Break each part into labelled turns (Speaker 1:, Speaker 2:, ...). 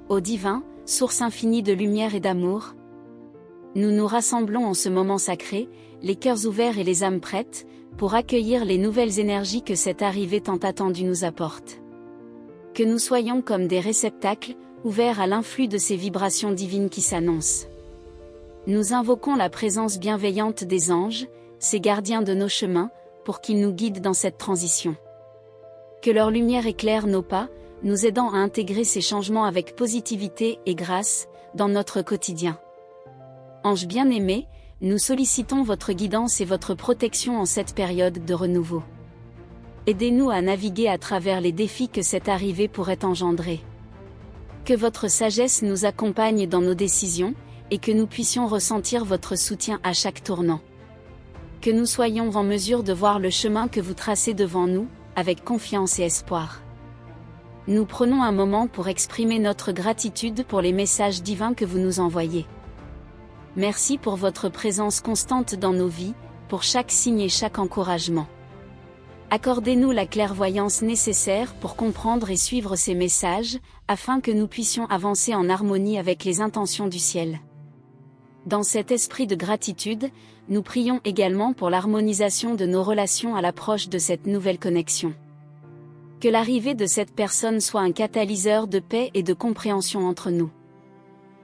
Speaker 1: Ô divin, source infinie de lumière et d'amour, nous nous rassemblons en ce moment sacré, les cœurs ouverts et les âmes prêtes, pour accueillir les nouvelles énergies que cette arrivée tant attendue nous apporte. Que nous soyons comme des réceptacles, ouverts à l'influx de ces vibrations divines qui s'annoncent. Nous invoquons la présence bienveillante des anges, ces gardiens de nos chemins, pour qu'ils nous guident dans cette transition. Que leur lumière éclaire nos pas, nous aidant à intégrer ces changements avec positivité et grâce, dans notre quotidien. Anges bien-aimés, nous sollicitons votre guidance et votre protection en cette période de renouveau. Aidez-nous à naviguer à travers les défis que cette arrivée pourrait engendrer. Que votre sagesse nous accompagne dans nos décisions, et que nous puissions ressentir votre soutien à chaque tournant. Que nous soyons en mesure de voir le chemin que vous tracez devant nous, avec confiance et espoir. Nous prenons un moment pour exprimer notre gratitude pour les messages divins que vous nous envoyez. Merci pour votre présence constante dans nos vies, pour chaque signe et chaque encouragement. Accordez-nous la clairvoyance nécessaire pour comprendre et suivre ces messages, afin que nous puissions avancer en harmonie avec les intentions du ciel. Dans cet esprit de gratitude, nous prions également pour l'harmonisation de nos relations à l'approche de cette nouvelle connexion. Que l'arrivée de cette personne soit un catalyseur de paix et de compréhension entre nous.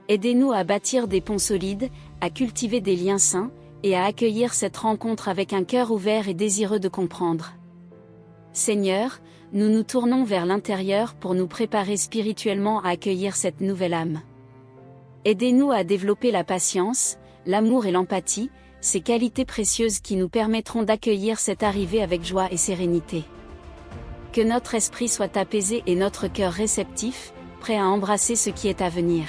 Speaker 1: Aidez-nous à bâtir des ponts solides, à cultiver des liens sains, et à accueillir cette rencontre avec un cœur ouvert et désireux de comprendre. Seigneur, nous nous tournons vers l'intérieur pour nous préparer spirituellement à accueillir cette nouvelle âme. Aidez-nous à développer la patience, l'amour et l'empathie, ces qualités précieuses qui nous permettront d'accueillir cette arrivée avec joie et sérénité. Que notre esprit soit apaisé et notre cœur réceptif, prêt à embrasser ce qui est à venir.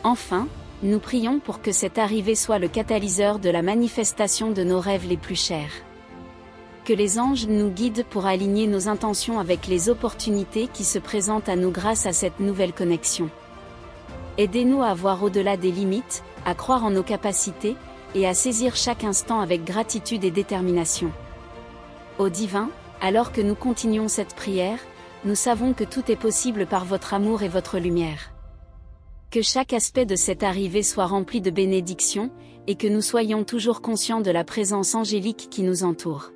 Speaker 1: Enfin, nous prions pour que cette arrivée soit le catalyseur de la manifestation de nos rêves les plus chers. Que les anges nous guident pour aligner nos intentions avec les opportunités qui se présentent à nous grâce à cette nouvelle connexion. Aidez-nous à voir au-delà des limites, à croire en nos capacités, et à saisir chaque instant avec gratitude et détermination. Ô divin, alors que nous continuons cette prière, nous savons que tout est possible par votre amour et votre lumière. Que chaque aspect de cette arrivée soit rempli de bénédictions, et que nous soyons toujours conscients de la présence angélique qui nous entoure.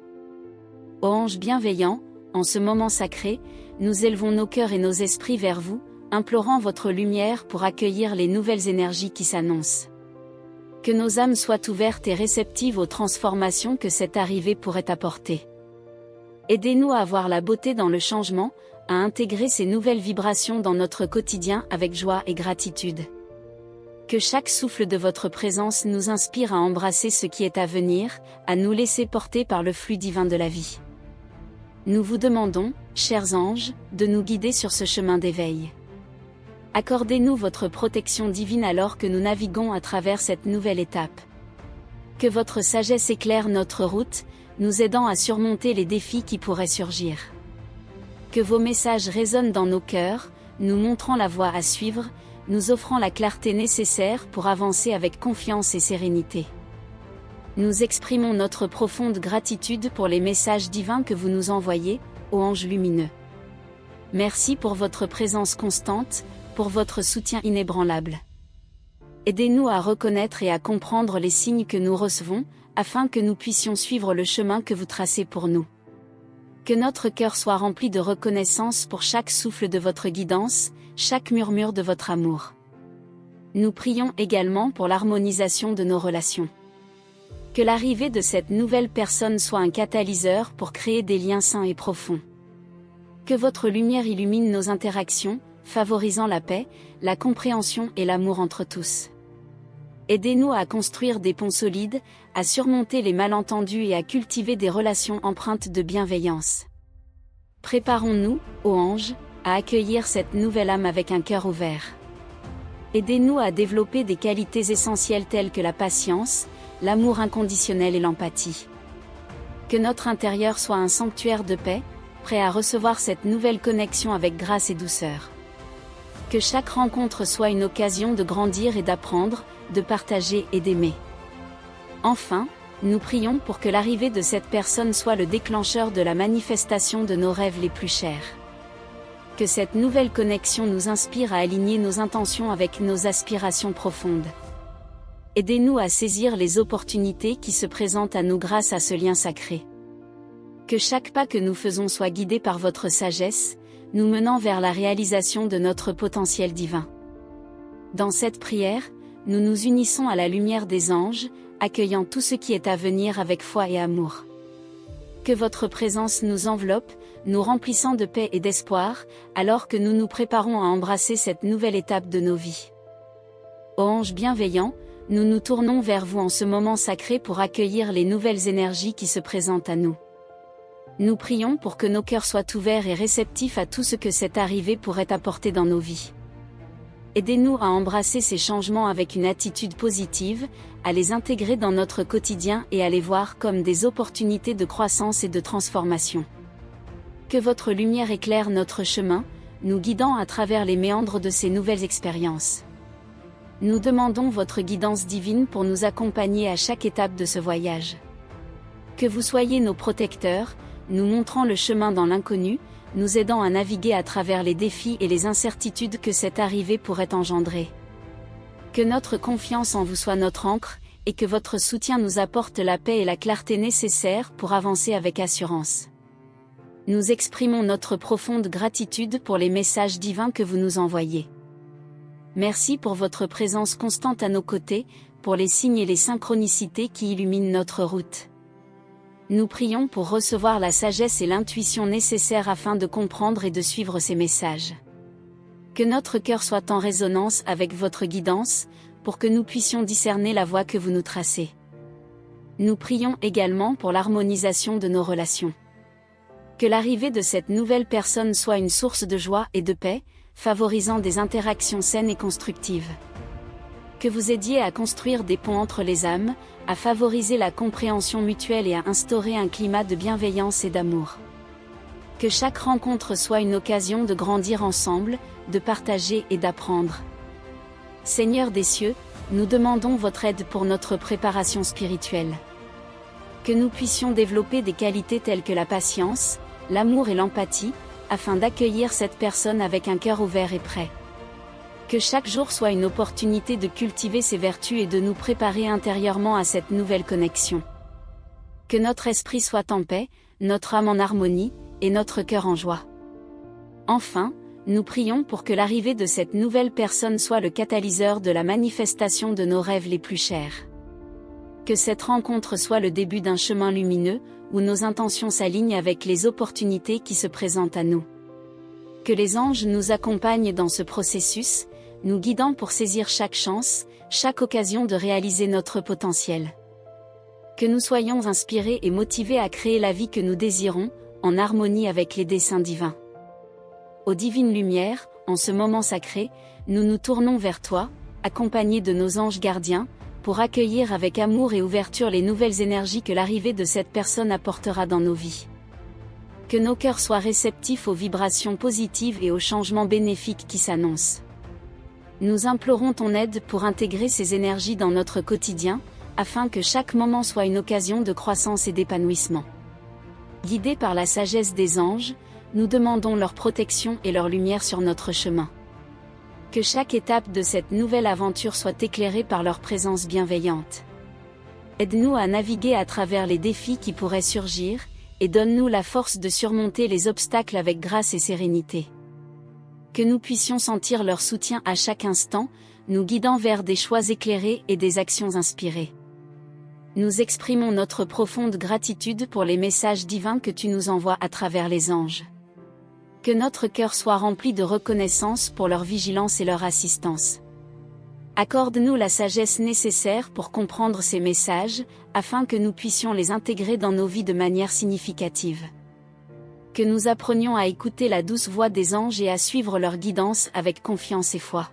Speaker 1: Ô anges bienveillants, en ce moment sacré, nous élevons nos cœurs et nos esprits vers vous, implorant votre lumière pour accueillir les nouvelles énergies qui s'annoncent. Que nos âmes soient ouvertes et réceptives aux transformations que cette arrivée pourrait apporter. Aidez-nous à voir la beauté dans le changement, à intégrer ces nouvelles vibrations dans notre quotidien avec joie et gratitude. Que chaque souffle de votre présence nous inspire à embrasser ce qui est à venir, à nous laisser porter par le flux divin de la vie. Nous vous demandons, chers anges, de nous guider sur ce chemin d'éveil. Accordez-nous votre protection divine alors que nous naviguons à travers cette nouvelle étape. Que votre sagesse éclaire notre route, nous aidant à surmonter les défis qui pourraient surgir. Que vos messages résonnent dans nos cœurs, nous montrant la voie à suivre, nous offrant la clarté nécessaire pour avancer avec confiance et sérénité. Nous exprimons notre profonde gratitude pour les messages divins que vous nous envoyez, ô anges lumineux. Merci pour votre présence constante, pour votre soutien inébranlable. Aidez-nous à reconnaître et à comprendre les signes que nous recevons, afin que nous puissions suivre le chemin que vous tracez pour nous. Que notre cœur soit rempli de reconnaissance pour chaque souffle de votre guidance, chaque murmure de votre amour. Nous prions également pour l'harmonisation de nos relations. Que l'arrivée de cette nouvelle personne soit un catalyseur pour créer des liens sains et profonds. Que votre lumière illumine nos interactions, favorisant la paix, la compréhension et l'amour entre tous. Aidez-nous à construire des ponts solides, à surmonter les malentendus et à cultiver des relations empreintes de bienveillance. Préparons-nous, ô anges, à accueillir cette nouvelle âme avec un cœur ouvert. Aidez-nous à développer des qualités essentielles telles que la patience, l'amour inconditionnel et l'empathie. Que notre intérieur soit un sanctuaire de paix, prêt à recevoir cette nouvelle connexion avec grâce et douceur. Que chaque rencontre soit une occasion de grandir et d'apprendre, de partager et d'aimer. Enfin, nous prions pour que l'arrivée de cette personne soit le déclencheur de la manifestation de nos rêves les plus chers. Que cette nouvelle connexion nous inspire à aligner nos intentions avec nos aspirations profondes. Aidez-nous à saisir les opportunités qui se présentent à nous grâce à ce lien sacré. Que chaque pas que nous faisons soit guidé par votre sagesse, nous menant vers la réalisation de notre potentiel divin. Dans cette prière, nous nous unissons à la lumière des anges, accueillant tout ce qui est à venir avec foi et amour. Que votre présence nous enveloppe, nous remplissant de paix et d'espoir, alors que nous nous préparons à embrasser cette nouvelle étape de nos vies. Ô anges bienveillants, nous nous tournons vers vous en ce moment sacré pour accueillir les nouvelles énergies qui se présentent à nous. Nous prions pour que nos cœurs soient ouverts et réceptifs à tout ce que cette arrivée pourrait apporter dans nos vies. Aidez-nous à embrasser ces changements avec une attitude positive, à les intégrer dans notre quotidien et à les voir comme des opportunités de croissance et de transformation. Que votre lumière éclaire notre chemin, nous guidant à travers les méandres de ces nouvelles expériences. Nous demandons votre guidance divine pour nous accompagner à chaque étape de ce voyage. Que vous soyez nos protecteurs, nous montrant le chemin dans l'inconnu, nous aidant à naviguer à travers les défis et les incertitudes que cette arrivée pourrait engendrer. Que notre confiance en vous soit notre ancre, et que votre soutien nous apporte la paix et la clarté nécessaires pour avancer avec assurance. Nous exprimons notre profonde gratitude pour les messages divins que vous nous envoyez. Merci pour votre présence constante à nos côtés, pour les signes et les synchronicités qui illuminent notre route. Nous prions pour recevoir la sagesse et l'intuition nécessaires afin de comprendre et de suivre ces messages. Que notre cœur soit en résonance avec votre guidance, pour que nous puissions discerner la voie que vous nous tracez. Nous prions également pour l'harmonisation de nos relations. Que l'arrivée de cette nouvelle personne soit une source de joie et de paix, favorisant des interactions saines et constructives. Que vous aidiez à construire des ponts entre les âmes, à favoriser la compréhension mutuelle et à instaurer un climat de bienveillance et d'amour. Que chaque rencontre soit une occasion de grandir ensemble, de partager et d'apprendre. Seigneur des cieux, nous demandons votre aide pour notre préparation spirituelle. Que nous puissions développer des qualités telles que la patience, l'amour et l'empathie, afin d'accueillir cette personne avec un cœur ouvert et prêt. Que chaque jour soit une opportunité de cultiver ces vertus et de nous préparer intérieurement à cette nouvelle connexion. Que notre esprit soit en paix, notre âme en harmonie, et notre cœur en joie. Enfin, nous prions pour que l'arrivée de cette nouvelle personne soit le catalyseur de la manifestation de nos rêves les plus chers. Que cette rencontre soit le début d'un chemin lumineux, où nos intentions s'alignent avec les opportunités qui se présentent à nous. Que les anges nous accompagnent dans ce processus, nous guidant pour saisir chaque chance, chaque occasion de réaliser notre potentiel. Que nous soyons inspirés et motivés à créer la vie que nous désirons, en harmonie avec les desseins divins. Ô divine lumière, en ce moment sacré, nous nous tournons vers toi, accompagnés de nos anges gardiens, pour accueillir avec amour et ouverture les nouvelles énergies que l'arrivée de cette personne apportera dans nos vies. Que nos cœurs soient réceptifs aux vibrations positives et aux changements bénéfiques qui s'annoncent. Nous implorons ton aide pour intégrer ces énergies dans notre quotidien, afin que chaque moment soit une occasion de croissance et d'épanouissement. Guidés par la sagesse des anges, nous demandons leur protection et leur lumière sur notre chemin. Que chaque étape de cette nouvelle aventure soit éclairée par leur présence bienveillante. Aide-nous à naviguer à travers les défis qui pourraient surgir, et donne-nous la force de surmonter les obstacles avec grâce et sérénité. Que nous puissions sentir leur soutien à chaque instant, nous guidant vers des choix éclairés et des actions inspirées. Nous exprimons notre profonde gratitude pour les messages divins que tu nous envoies à travers les anges. Que notre cœur soit rempli de reconnaissance pour leur vigilance et leur assistance. Accorde-nous la sagesse nécessaire pour comprendre ces messages, afin que nous puissions les intégrer dans nos vies de manière significative. Que nous apprenions à écouter la douce voix des anges et à suivre leur guidance avec confiance et foi.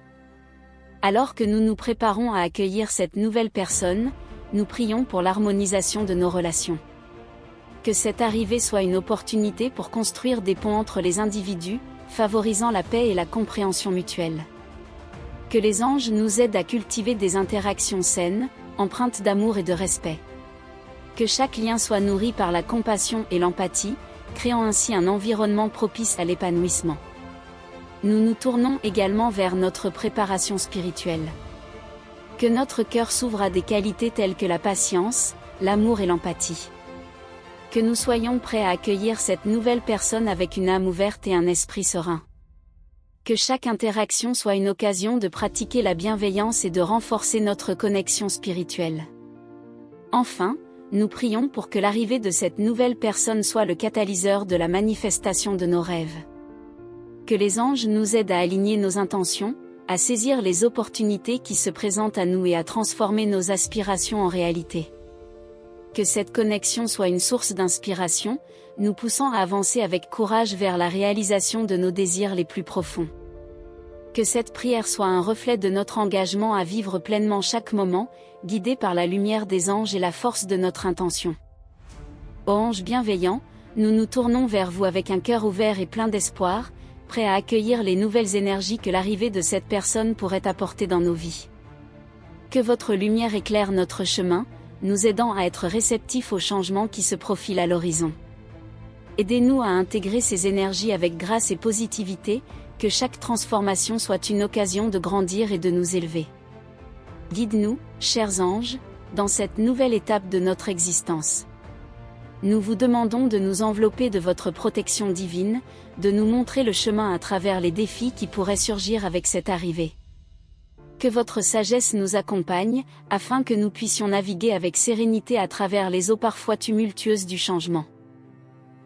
Speaker 1: Alors que nous nous préparons à accueillir cette nouvelle personne, nous prions pour l'harmonisation de nos relations. Que cette arrivée soit une opportunité pour construire des ponts entre les individus, favorisant la paix et la compréhension mutuelle. Que les anges nous aident à cultiver des interactions saines, empreintes d'amour et de respect. Que chaque lien soit nourri par la compassion et l'empathie, créant ainsi un environnement propice à l'épanouissement. Nous nous tournons également vers notre préparation spirituelle. Que notre cœur s'ouvre à des qualités telles que la patience, l'amour et l'empathie. Que nous soyons prêts à accueillir cette nouvelle personne avec une âme ouverte et un esprit serein. Que chaque interaction soit une occasion de pratiquer la bienveillance et de renforcer notre connexion spirituelle. Enfin, nous prions pour que l'arrivée de cette nouvelle personne soit le catalyseur de la manifestation de nos rêves. Que les anges nous aident à aligner nos intentions, à saisir les opportunités qui se présentent à nous et à transformer nos aspirations en réalité. Que cette connexion soit une source d'inspiration, nous poussant à avancer avec courage vers la réalisation de nos désirs les plus profonds. Que cette prière soit un reflet de notre engagement à vivre pleinement chaque moment, guidé par la lumière des anges et la force de notre intention. Ô anges bienveillants, nous nous tournons vers vous avec un cœur ouvert et plein d'espoir, prêts à accueillir les nouvelles énergies que l'arrivée de cette personne pourrait apporter dans nos vies. Que votre lumière éclaire notre chemin, nous aidant à être réceptifs aux changements qui se profilent à l'horizon. Aidez-nous à intégrer ces énergies avec grâce et positivité, que chaque transformation soit une occasion de grandir et de nous élever. Guide-nous, chers anges, dans cette nouvelle étape de notre existence. Nous vous demandons de nous envelopper de votre protection divine, de nous montrer le chemin à travers les défis qui pourraient surgir avec cette arrivée. Que votre sagesse nous accompagne, afin que nous puissions naviguer avec sérénité à travers les eaux parfois tumultueuses du changement.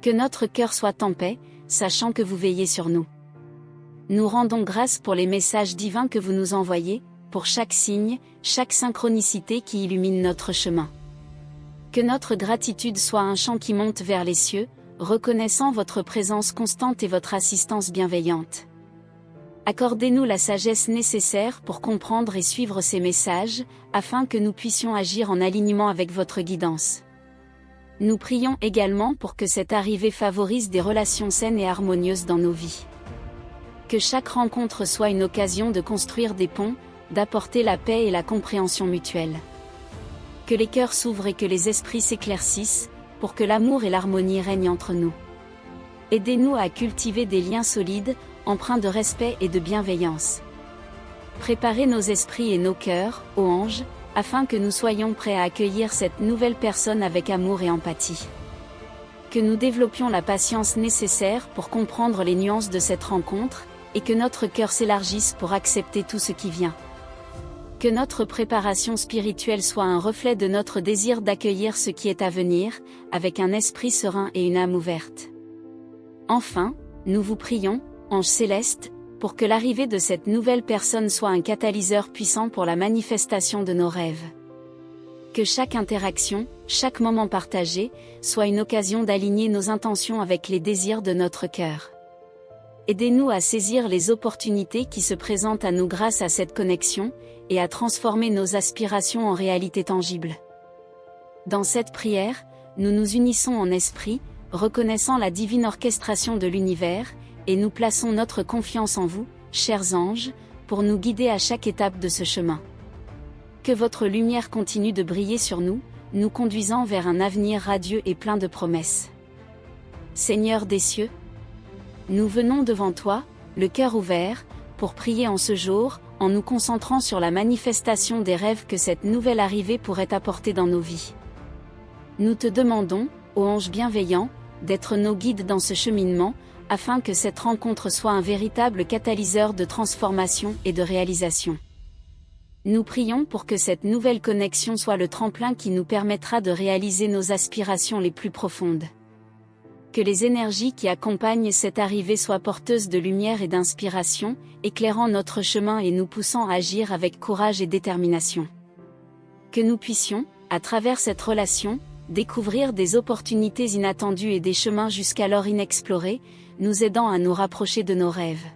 Speaker 1: Que notre cœur soit en paix, sachant que vous veillez sur nous. Nous rendons grâce pour les messages divins que vous nous envoyez, pour chaque signe, chaque synchronicité qui illumine notre chemin. Que notre gratitude soit un chant qui monte vers les cieux, reconnaissant votre présence constante et votre assistance bienveillante. Accordez-nous la sagesse nécessaire pour comprendre et suivre ces messages, afin que nous puissions agir en alignement avec votre guidance. Nous prions également pour que cette arrivée favorise des relations saines et harmonieuses dans nos vies. Que chaque rencontre soit une occasion de construire des ponts, d'apporter la paix et la compréhension mutuelle. Que les cœurs s'ouvrent et que les esprits s'éclaircissent, pour que l'amour et l'harmonie règnent entre nous. Aidez-nous à cultiver des liens solides, empreints de respect et de bienveillance. Préparez nos esprits et nos cœurs, ô anges, afin que nous soyons prêts à accueillir cette nouvelle personne avec amour et empathie. Que nous développions la patience nécessaire pour comprendre les nuances de cette rencontre, et que notre cœur s'élargisse pour accepter tout ce qui vient. Que notre préparation spirituelle soit un reflet de notre désir d'accueillir ce qui est à venir, avec un esprit serein et une âme ouverte. Enfin, nous vous prions, anges célestes, pour que l'arrivée de cette nouvelle personne soit un catalyseur puissant pour la manifestation de nos rêves. Que chaque interaction, chaque moment partagé, soit une occasion d'aligner nos intentions avec les désirs de notre cœur. Aidez-nous à saisir les opportunités qui se présentent à nous grâce à cette connexion, et à transformer nos aspirations en réalité tangible. Dans cette prière, nous nous unissons en esprit, reconnaissant la divine orchestration de l'univers, et nous plaçons notre confiance en vous, chers anges, pour nous guider à chaque étape de ce chemin. Que votre lumière continue de briller sur nous, nous conduisant vers un avenir radieux et plein de promesses. Seigneur des cieux, nous venons devant toi, le cœur ouvert, pour prier en ce jour, en nous concentrant sur la manifestation des rêves que cette nouvelle arrivée pourrait apporter dans nos vies. Nous te demandons, ô ange bienveillant, d'être nos guides dans ce cheminement, afin que cette rencontre soit un véritable catalyseur de transformation et de réalisation. Nous prions pour que cette nouvelle connexion soit le tremplin qui nous permettra de réaliser nos aspirations les plus profondes. Que les énergies qui accompagnent cette arrivée soient porteuses de lumière et d'inspiration, éclairant notre chemin et nous poussant à agir avec courage et détermination. Que nous puissions, à travers cette relation, découvrir des opportunités inattendues et des chemins jusqu'alors inexplorés, nous aidant à nous rapprocher de nos rêves.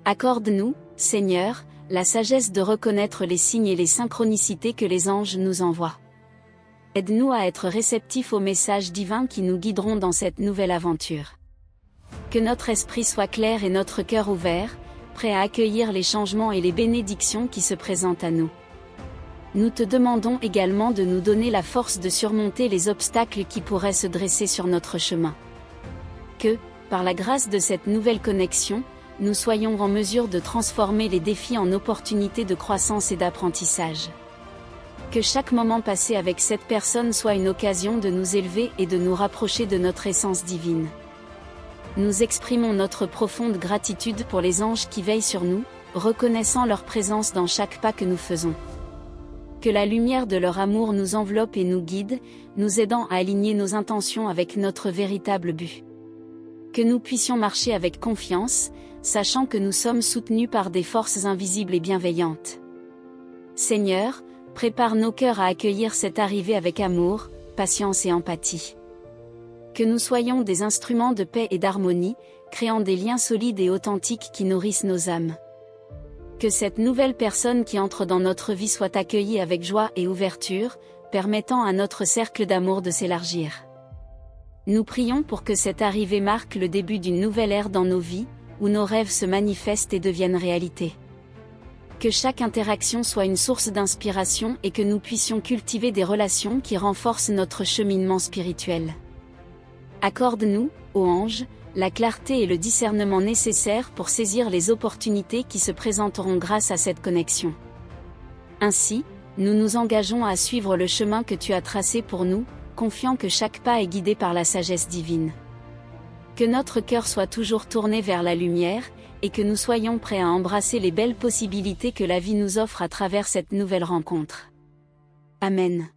Speaker 1: Accorde-nous, Seigneur, la sagesse de reconnaître les signes et les synchronicités que les anges nous envoient. Aide-nous à être réceptifs aux messages divins qui nous guideront dans cette nouvelle aventure. Que notre esprit soit clair et notre cœur ouvert, prêt à accueillir les changements et les bénédictions qui se présentent à nous. Nous te demandons également de nous donner la force de surmonter les obstacles qui pourraient se dresser sur notre chemin. Que, par la grâce de cette nouvelle connexion, nous soyons en mesure de transformer les défis en opportunités de croissance et d'apprentissage. Que chaque moment passé avec cette personne soit une occasion de nous élever et de nous rapprocher de notre essence divine. Nous exprimons notre profonde gratitude pour les anges qui veillent sur nous, reconnaissant leur présence dans chaque pas que nous faisons. Que la lumière de leur amour nous enveloppe et nous guide, nous aidant à aligner nos intentions avec notre véritable but. Que nous puissions marcher avec confiance, sachant que nous sommes soutenus par des forces invisibles et bienveillantes. Seigneur, prépare nos cœurs à accueillir cette arrivée avec amour, patience et empathie. Que nous soyons des instruments de paix et d'harmonie, créant des liens solides et authentiques qui nourrissent nos âmes. Que cette nouvelle personne qui entre dans notre vie soit accueillie avec joie et ouverture, permettant à notre cercle d'amour de s'élargir. Nous prions pour que cette arrivée marque le début d'une nouvelle ère dans nos vies, où nos rêves se manifestent et deviennent réalité. Que chaque interaction soit une source d'inspiration et que nous puissions cultiver des relations qui renforcent notre cheminement spirituel. Accorde-nous, ô ange, la clarté et le discernement nécessaires pour saisir les opportunités qui se présenteront grâce à cette connexion. Ainsi, nous nous engageons à suivre le chemin que tu as tracé pour nous, confiant que chaque pas est guidé par la sagesse divine. Que notre cœur soit toujours tourné vers la lumière, et que nous soyons prêts à embrasser les belles possibilités que la vie nous offre à travers cette nouvelle rencontre. Amen.